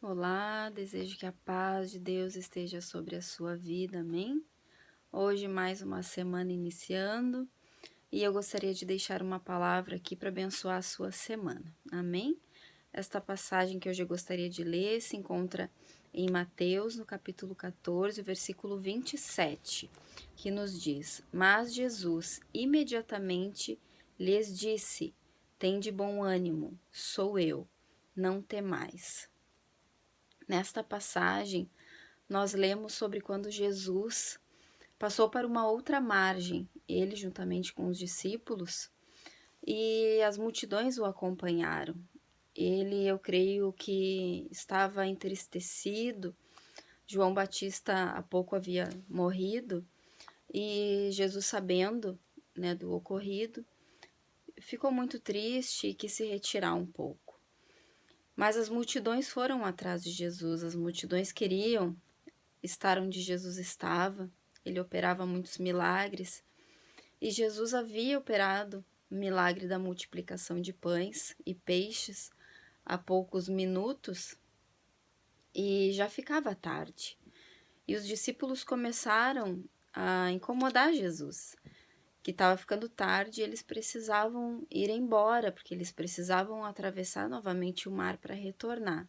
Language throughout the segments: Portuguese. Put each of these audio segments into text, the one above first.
Olá, desejo que a paz de Deus esteja sobre a sua vida, amém? Hoje mais uma semana iniciando e eu gostaria de deixar uma palavra aqui para abençoar a sua semana, amém? Esta passagem que hoje eu gostaria de ler se encontra em Mateus, no capítulo 14, versículo 27, que nos diz: Mas Jesus imediatamente lhes disse: Tende bom ânimo, sou eu, não temais. Nesta passagem, nós lemos sobre quando Jesus passou para uma outra margem, ele juntamente com os discípulos, e as multidões o acompanharam. Ele, eu creio que estava entristecido. João Batista há pouco havia morrido e Jesus, sabendo, do ocorrido, ficou muito triste e quis se retirar um pouco. Mas as multidões foram atrás de Jesus, as multidões queriam estar onde Jesus estava. Ele operava muitos milagres e Jesus havia operado o milagre da multiplicação de pães e peixes há poucos minutos e já ficava tarde. E os discípulos começaram a incomodar Jesus, que estava ficando tarde e eles precisavam ir embora, porque eles precisavam atravessar novamente o mar para retornar.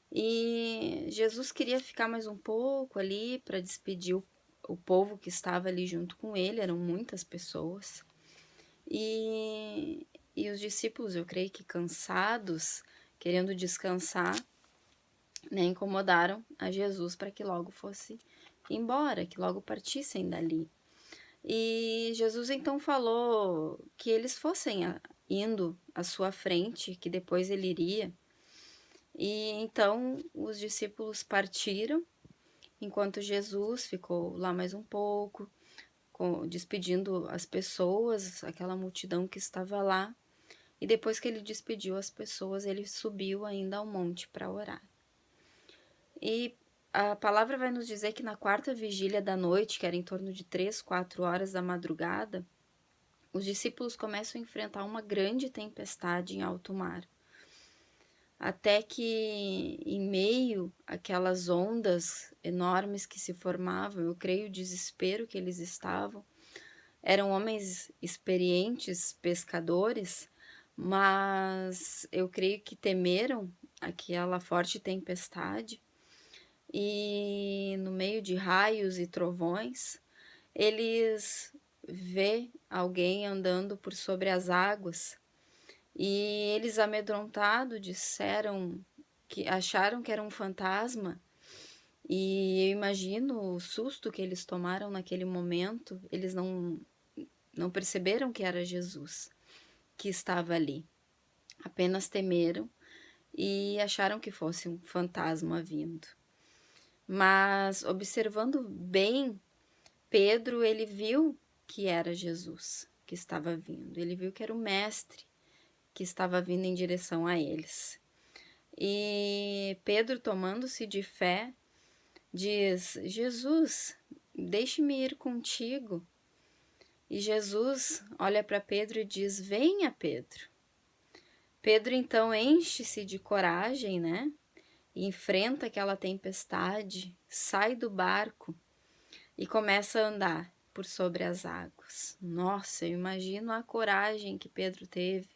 E Jesus queria ficar mais um pouco ali para despedir o povo que estava ali junto com ele, eram muitas pessoas. E os discípulos, eu creio que cansados, querendo descansar, incomodaram a Jesus para que logo fosse embora, que logo partissem dali. E Jesus então falou que eles fossem indo à sua frente, que depois ele iria. E então os discípulos partiram, enquanto Jesus ficou lá mais um pouco, despedindo as pessoas, aquela multidão que estava lá. E depois que ele despediu as pessoas, ele subiu ainda ao monte para orar. E a palavra vai nos dizer que na quarta vigília da noite, que era em torno de 3, 4 horas da madrugada, os discípulos começam a enfrentar uma grande tempestade em alto mar. Até que, em meio àquelas ondas enormes que se formavam, eu creio o desespero que eles estavam, eram homens experientes, pescadores, mas eu creio que temeram aquela forte tempestade e, no meio de raios e trovões, eles vê alguém andando por sobre as águas. E eles, amedrontados, disseram que acharam que era um fantasma. E eu imagino o susto que eles tomaram naquele momento. Eles não perceberam que era Jesus que estava ali. Apenas temeram e acharam que fosse um fantasma vindo. Mas, observando bem, Pedro, ele viu que era Jesus que estava vindo. Ele viu que era o mestre que estava vindo em direção a eles. E Pedro, tomando-se de fé, diz: Jesus, deixe-me ir contigo. E Jesus olha para Pedro e diz: venha, Pedro. Pedro então enche-se de coragem, E enfrenta aquela tempestade, sai do barco e começa a andar por sobre as águas. Nossa, eu imagino a coragem que Pedro teve.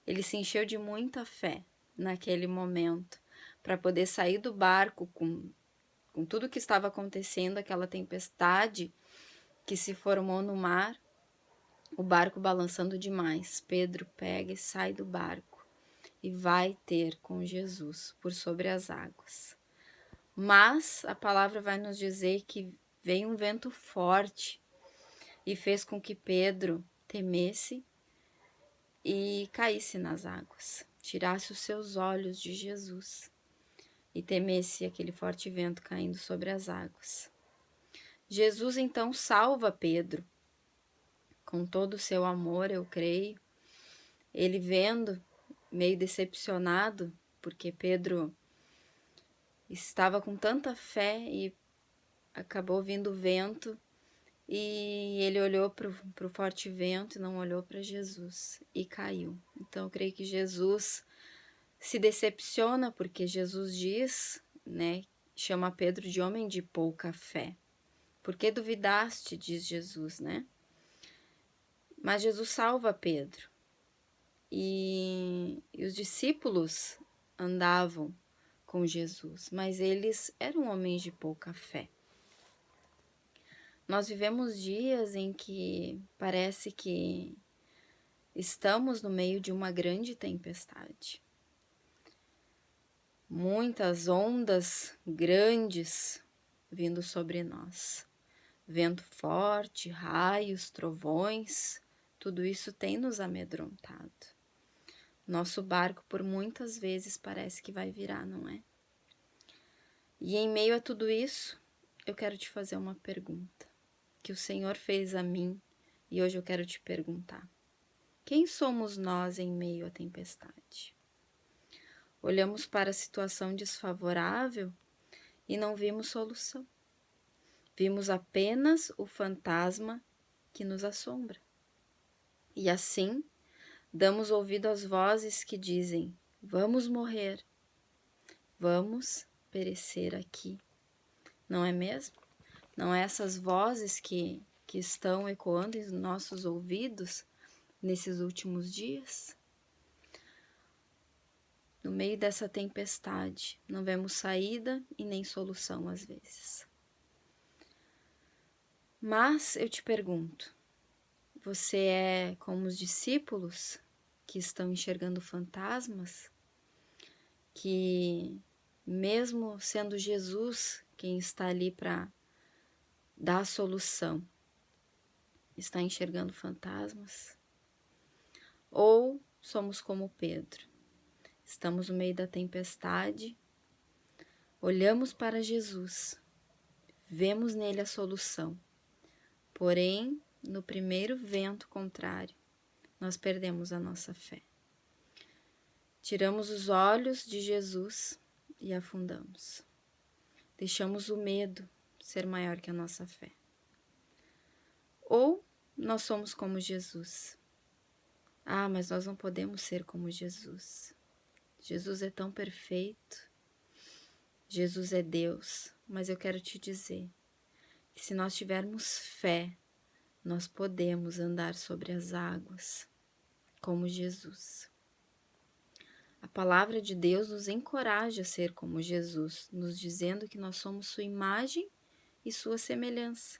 Ele se encheu de muita fé naquele momento para poder sair do barco com tudo que estava acontecendo, aquela tempestade que se formou no mar, o barco balançando demais. Pedro pega e sai do barco e vai ter com Jesus por sobre as águas. Mas a palavra vai nos dizer que veio um vento forte e fez com que Pedro temesse e caísse nas águas, tirasse os seus olhos de Jesus e temesse aquele forte vento caindo sobre as águas. Jesus então salva Pedro com todo o seu amor, eu creio. Ele vendo, meio decepcionado, porque Pedro estava com tanta fé e acabou vindo o vento e ele olhou para o forte vento e não olhou para Jesus e caiu. Então eu creio que Jesus se decepciona porque Jesus diz, né, chama Pedro de homem de pouca fé. Por que duvidaste, diz Jesus, né? Mas Jesus salva Pedro. E os discípulos andavam com Jesus, mas eles eram homens de pouca fé. Nós vivemos dias em que parece que estamos no meio de uma grande tempestade. Muitas ondas grandes vindo sobre nós. Vento forte, raios, trovões, tudo isso tem nos amedrontado. Nosso barco por muitas vezes parece que vai virar, não é? E em meio a tudo isso, eu quero te fazer uma pergunta que o Senhor fez a mim e hoje eu quero te perguntar. Quem somos nós em meio à tempestade? Olhamos para a situação desfavorável e não vimos solução. Vimos apenas o fantasma que nos assombra. E assim, damos ouvido às vozes que dizem: vamos morrer, vamos perecer aqui. Não é mesmo? Não é essas vozes que estão ecoando em nossos ouvidos nesses últimos dias? No meio dessa tempestade, não vemos saída e nem solução às vezes. Mas eu te pergunto, você é como os discípulos que estão enxergando fantasmas? Que mesmo sendo Jesus quem está ali para dar a solução, está enxergando fantasmas? Ou somos como Pedro? Estamos no meio da tempestade, olhamos para Jesus, vemos nele a solução. Porém, no primeiro vento contrário, nós perdemos a nossa fé. Tiramos os olhos de Jesus e afundamos. Deixamos o medo ser maior que a nossa fé. Ou nós somos como Jesus. Ah, mas nós não podemos ser como Jesus. Jesus é tão perfeito. Jesus é Deus. Mas eu quero te dizer que se nós tivermos fé, nós podemos andar sobre as águas, como Jesus. A palavra de Deus nos encoraja a ser como Jesus, nos dizendo que nós somos sua imagem e sua semelhança.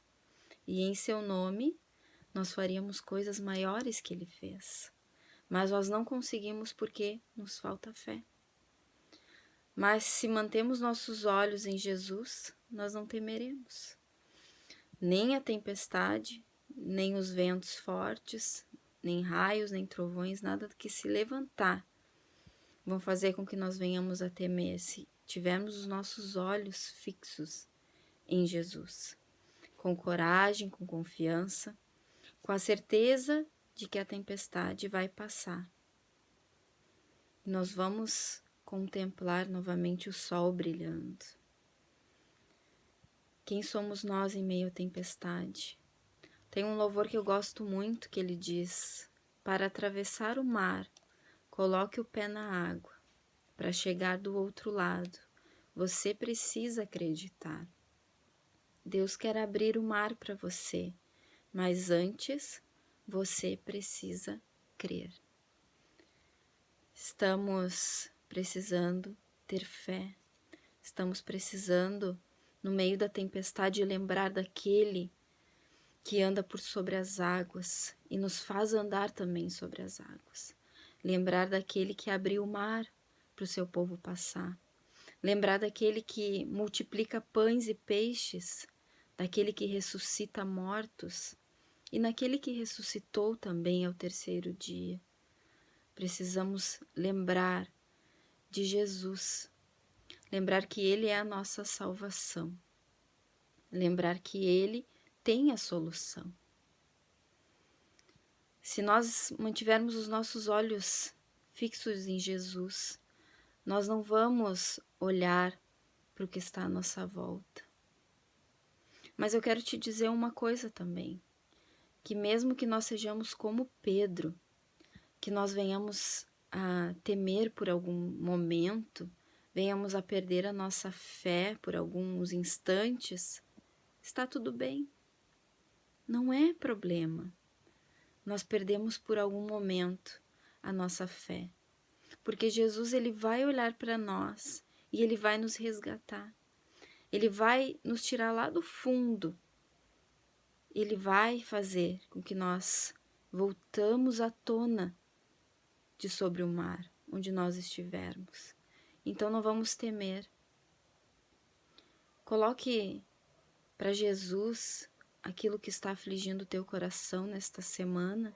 E em seu nome, nós faríamos coisas maiores que ele fez. Mas nós não conseguimos porque nos falta fé. Mas se mantemos nossos olhos em Jesus, nós não temeremos. Nem a tempestade, nem os ventos fortes, nem raios, nem trovões, nada do que se levantar vão fazer com que nós venhamos a temer se tivermos os nossos olhos fixos em Jesus, com coragem, com confiança, com a certeza de que a tempestade vai passar. Nós vamos contemplar novamente o sol brilhando. Quem somos nós em meio à tempestade? Tem um louvor que eu gosto muito que ele diz: para atravessar o mar, coloque o pé na água. Para chegar do outro lado, você precisa acreditar. Deus quer abrir o mar para você, mas antes você precisa crer. Estamos precisando ter fé. Estamos precisando, no meio da tempestade, lembrar daquele que anda por sobre as águas e nos faz andar também sobre as águas. Lembrar daquele que abriu o mar para o seu povo passar. Lembrar daquele que multiplica pães e peixes, daquele que ressuscita mortos e naquele que ressuscitou também ao terceiro dia. Precisamos lembrar de Jesus, lembrar que Ele é a nossa salvação, lembrar que Ele tem a solução. Se nós mantivermos os nossos olhos fixos em Jesus, nós não vamos olhar para o que está à nossa volta. Mas eu quero te dizer uma coisa também, que mesmo que nós sejamos como Pedro, que nós venhamos a temer por algum momento, venhamos a perder a nossa fé por alguns instantes, está tudo bem. Não é problema. Nós perdemos por algum momento a nossa fé, porque Jesus ele vai olhar para nós e ele vai nos resgatar. Ele vai nos tirar lá do fundo. Ele vai fazer com que nós voltamos à tona de sobre o mar, onde nós estivermos. Então não vamos temer. Coloque para Jesus aquilo que está afligindo o teu coração nesta semana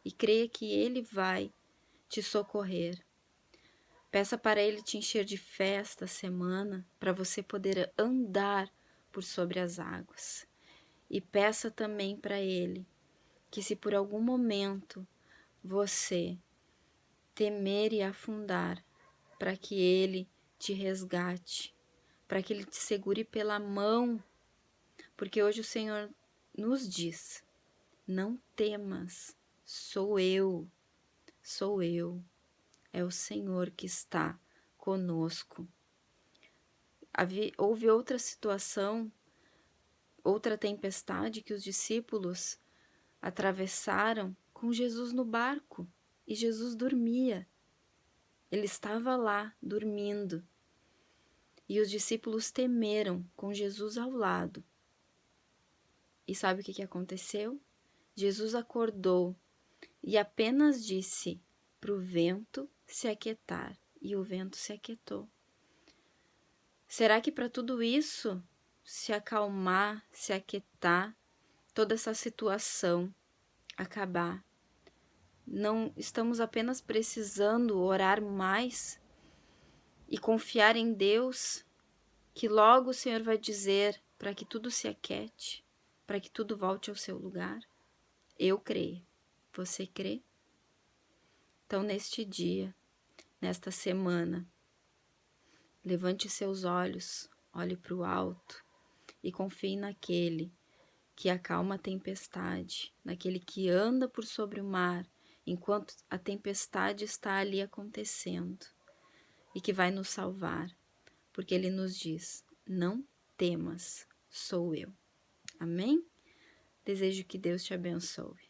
e creia que Ele vai te socorrer. Peça para Ele te encher de fé esta semana para você poder andar por sobre as águas. E peça também para Ele que se por algum momento você temer e afundar, para que Ele te resgate, para que Ele te segure pela mão, porque hoje o Senhor nos diz, não temas, sou eu, é o Senhor que está conosco. Houve outra situação, outra tempestade que os discípulos atravessaram com Jesus no barco e Jesus dormia. Ele estava lá dormindo e os discípulos temeram com Jesus ao lado. E sabe o que aconteceu? Jesus acordou e apenas disse para o vento se aquietar, e o vento se aquietou. Será que para tudo isso se acalmar, se aquietar, toda essa situação acabar, não estamos apenas precisando orar mais e confiar em Deus, que logo o Senhor vai dizer para que tudo se aquiete, para que tudo volte ao seu lugar? Eu creio. Você crê? Então, neste dia, nesta semana, levante seus olhos, olhe para o alto e confie naquele que acalma a tempestade, naquele que anda por sobre o mar enquanto a tempestade está ali acontecendo e que vai nos salvar, porque Ele nos diz, não temas, sou eu. Amém? Desejo que Deus te abençoe.